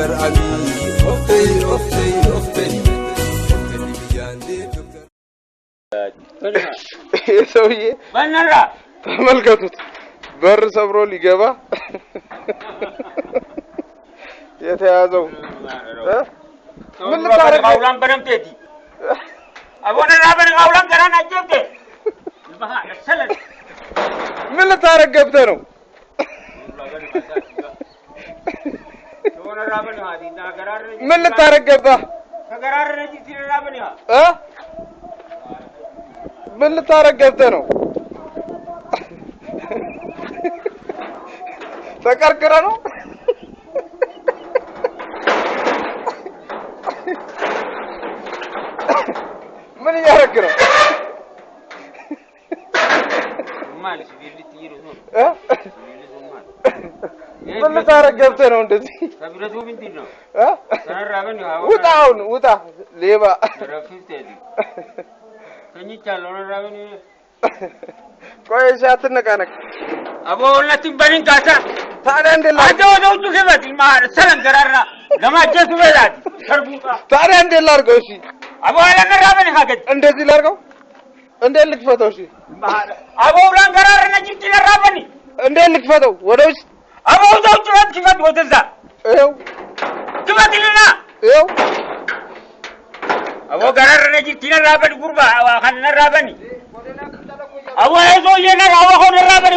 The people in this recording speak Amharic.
دكتور أبي أختي سويه بنرا تملكتوت بر صبرو ليغبا يتيازو من لتارك قولان برمتي ابونا رابن قولان كران اجبته ما سلل من لتارك غبته نو ابونا رابن هادي نا قرار من لتارك غبا قرار رجي تي رابن ها من لتارك غبته نو فكر نو من يركنا مال سبيل تيرو ها من تارك غبته እንደዚህ ከብረቱ ምንድን ነው ها ተራራበን ውጣ ሌባ ረፍቴ ከኝቻለሁ ተራራበን ቆይ ሳትነቃነቅ አቦ ሁለቱም በልንካታ ታዲያ እንደላ አጆ ከበት ማር ሰለን ገራራ ለማጀቱ በላት ሰርቡታ ታዲያ እንደላ አድርገው እሺ አቦ አለነራበን ሀገት እንደዚህ ላድርገው እንዴት ልክፈተው እሺ አቦ ብላን ገራራ ነኝ ትነራበን እንዴት ልክፈተው ወደ ውስጥ አቦ ወጣው ክፈት ወደዛ ይኸው ክፈትልና ይኸው አቦ ገራራ ነኝ ትነራበን ጉርባ አዋ ከነራበን አቦ አይዞ የነራው ሆነ ራበን